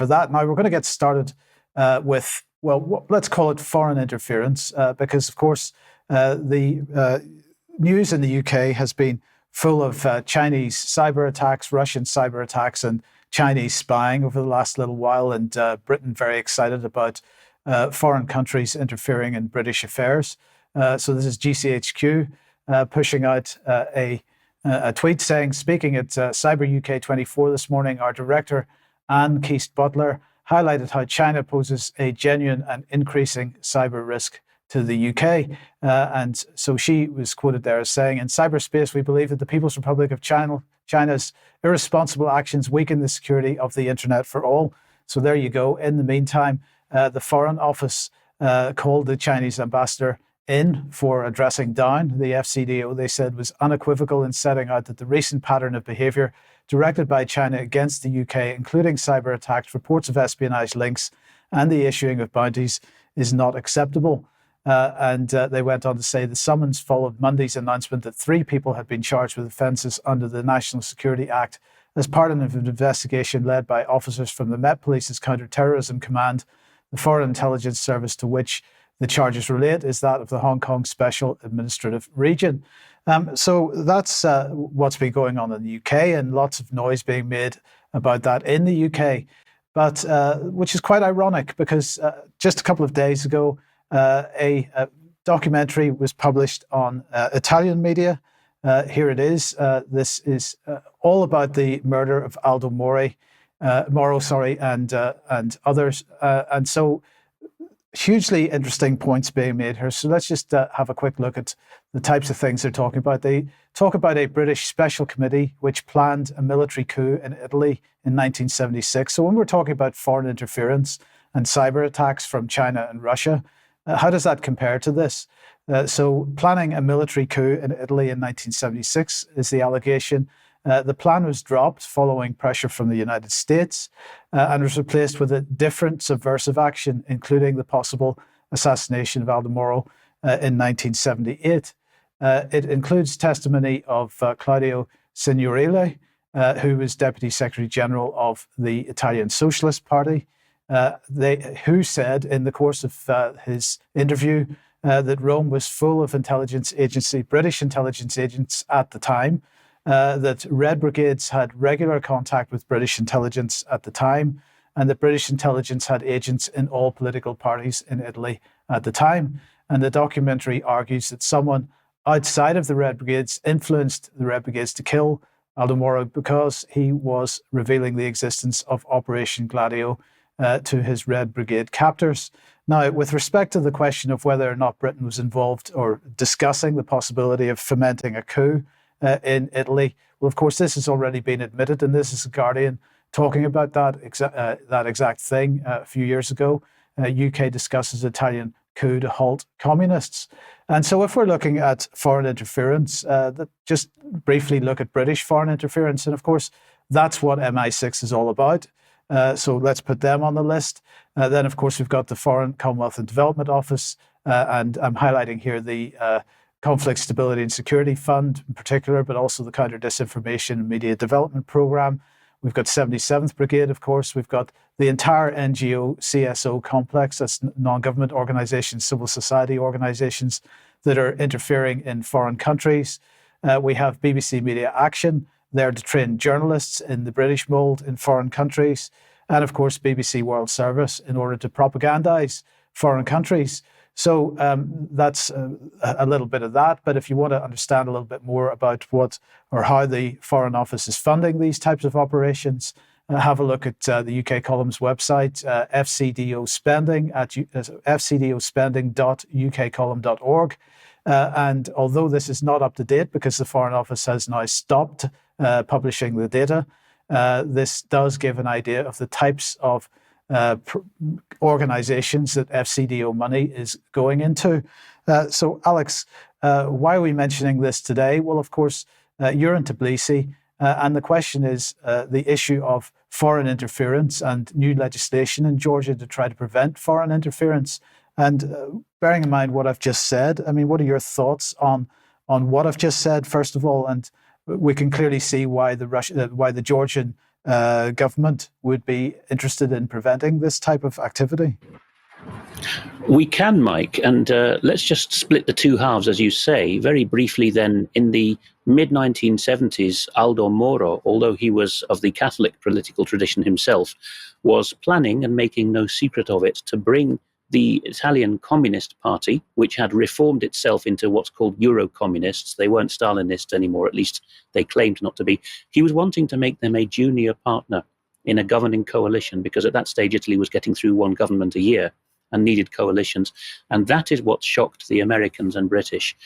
for that. Now, we're going to get started with, well, let's call it foreign interference, because, of course, the news in the UK has been full of Chinese cyber attacks, Russian cyber attacks, and Chinese spying over the last little while, and Britain very excited about foreign countries interfering in British affairs. So this is GCHQ pushing out a tweet saying, speaking at Cyber UK 24 this morning, our director, Anne Keast-Butler, highlighted how China poses a genuine and increasing cyber risk to the UK. And so she was quoted there as saying, in cyberspace, we believe that the People's Republic of China's irresponsible actions weaken the security of the internet for all. So there you go. In the meantime, the Foreign Office called the Chinese ambassador in for addressing down. The FCDO, they said, was unequivocal in setting out that the recent pattern of behaviour directed by China against the UK, including cyber attacks, reports of espionage links, and the issuing of bounties, is not acceptable. And they went on to say the summons followed Monday's announcement that 3 people had been charged with offences under the National Security Act as part of an investigation led by officers from the Met Police's Counter-Terrorism Command. The Foreign Intelligence Service to which the charges relate is that of the Hong Kong Special Administrative Region. So that's what's been going on in the UK, and lots of noise being made about that in the UK, but which is quite ironic because just a couple of days ago, a documentary was published on Italian media. Here it is. This is all about the murder of Aldo Moro, and others. And so hugely interesting points being made here. So let's just have a quick look at the types of things they're talking about. They talk about a British special committee which planned a military coup in Italy in 1976. So when we're talking about foreign interference and cyber attacks from China and Russia, how does that compare to this? So planning a military coup in Italy in 1976 is the allegation. The plan was dropped following pressure from the United States and was replaced with a different subversive action, including the possible assassination of Aldo Moro in 1978. It includes testimony of Gladio Signorile, who was Deputy Secretary General of the Italian Socialist Party, who said in the course of his interview that Rome was full of British intelligence agents at the time, that Red Brigades had regular contact with British intelligence at the time, and that British intelligence had agents in all political parties in Italy at the time. And the documentary argues that someone outside of the Red Brigades influenced the Red Brigades to kill Aldo Moro because he was revealing the existence of Operation Gladio to his Red Brigade captors. Now, with respect to the question of whether or not Britain was involved or discussing the possibility of fomenting a coup in Italy, well, of course, this has already been admitted, and this is The Guardian talking about that exact thing a few years ago. UK discusses Italian coup to halt communists. And so if we're looking at foreign interference, just briefly look at British foreign interference. And of course, that's what MI6 is all about. So let's put them on the list. Then, of course, we've got the Foreign, Commonwealth and Development Office. And I'm highlighting here the Conflict Stability and Security Fund in particular, but also the Counter-Disinformation and Media Development Programme. We've got 77th Brigade, of course. We've got the entire NGO CSO complex. That's non-government organisations, civil society organisations that are interfering in foreign countries. We have BBC Media Action, there to train journalists in the British mould in foreign countries. And of course, BBC World Service in order to propagandise foreign countries. So that's a little bit of that. But if you want to understand a little bit more about what or how the Foreign Office is funding these types of operations, have a look at the UK Column's website, FCO Spending at fcdospending.ukcolumn.org. And although this is not up to date because the Foreign Office has now stopped publishing the data, this does give an idea of the types of organisations that FCDO money is going into. So, Alex, why are we mentioning this today? Well, of course, you're in Tbilisi, and the question is the issue of foreign interference and new legislation in Georgia to try to prevent foreign interference. And bearing in mind what I've just said, I mean, what are your thoughts on what I've just said, first of all? And we can clearly see why the Georgian government would be interested in preventing this type of activity? We can, Mike, and let's just split the two halves, as you say. Very briefly then, in the mid-1970s, Aldo Moro, although he was of the Catholic political tradition himself, was planning, and making no secret of it, to bring the Italian Communist Party, which had reformed itself into what's called Euro-communists. They weren't Stalinists anymore, at least they claimed not to be. He was wanting to make them a junior partner in a governing coalition, because at that stage Italy was getting through one government a year and needed coalitions. And that is what shocked the Americans and British.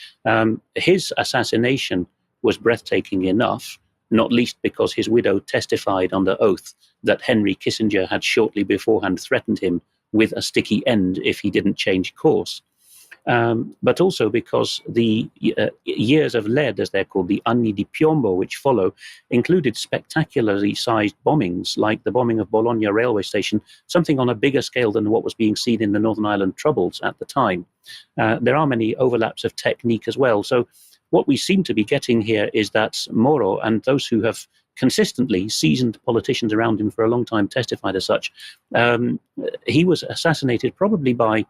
His assassination was breathtaking enough, not least because his widow testified under oath that Henry Kissinger had shortly beforehand threatened him with a sticky end if he didn't change course. But also because the years of lead, as they're called, the anni di piombo, which follow, included spectacularly sized bombings, like the bombing of Bologna railway station, something on a bigger scale than what was being seen in the Northern Ireland Troubles at the time. There are many overlaps of technique as well. So what we seem to be getting here is that Moro and those who have consistently seasoned politicians around him for a long time testified as such. He was assassinated probably by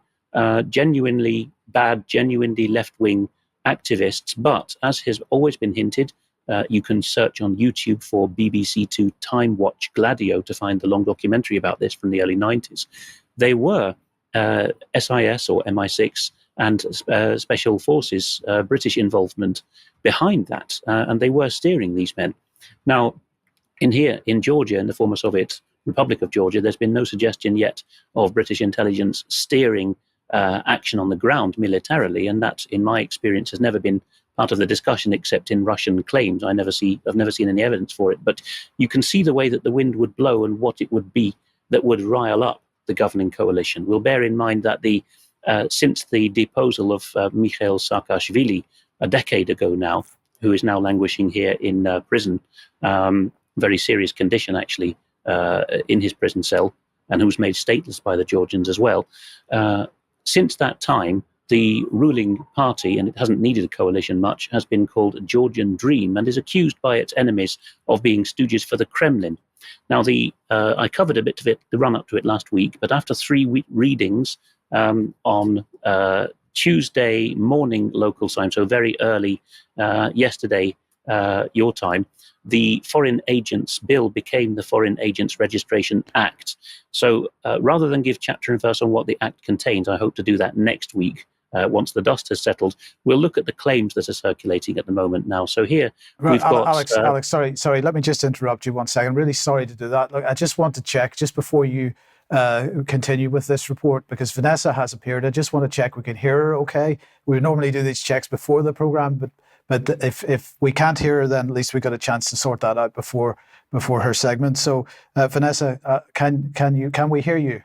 genuinely bad, genuinely left-wing activists. But as has always been hinted, you can search on YouTube for BBC Two Timewatch Gladio to find the long documentary about this from the early 90s. They were SIS or MI6 and Special Forces, British involvement behind that. And they were steering these men. Now, in Georgia, in the former Soviet Republic of Georgia, there's been no suggestion yet of British intelligence steering action on the ground militarily, and that, in my experience, has never been part of the discussion except in Russian claims. I've never seen any evidence for it, but you can see the way that the wind would blow and what it would be that would rile up the governing coalition. We'll bear in mind that since the deposal of Mikhail Saakashvili a decade ago now, who is now languishing here in prison, very serious condition actually, in his prison cell, and who was made stateless by the Georgians as well. Since that time, the ruling party, and it hasn't needed a coalition much, has been called Georgian Dream and is accused by its enemies of being stooges for the Kremlin. Now, I covered a bit of it, the run-up to it last week, but after 3 readings on Tuesday morning local time, so very early yesterday, your time, the Foreign Agents Bill became the Foreign Agents Registration Act. So rather than give chapter and verse on what the Act contains, I hope to do that next week. Once the dust has settled, we'll look at the claims that are circulating at the moment now. So here we've got... Alex, sorry, let me just interrupt you 1 second. I'm really sorry to do that. Look, I just want to check, just before you continue with this report, because Vanessa has appeared. I just want to check we can hear her okay. We normally do these checks before the program, but if we can't hear her, then at least we got a chance to sort that out before her segment. So Vanessa, can we hear you?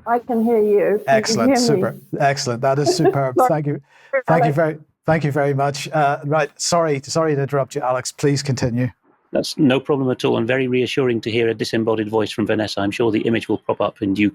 I can hear you. Excellent, super, excellent. That is superb. Thank you very much. Right, sorry to interrupt you, Alex. Please continue. That's no problem at all, and very reassuring to hear a disembodied voice from Vanessa. I'm sure the image will pop up in due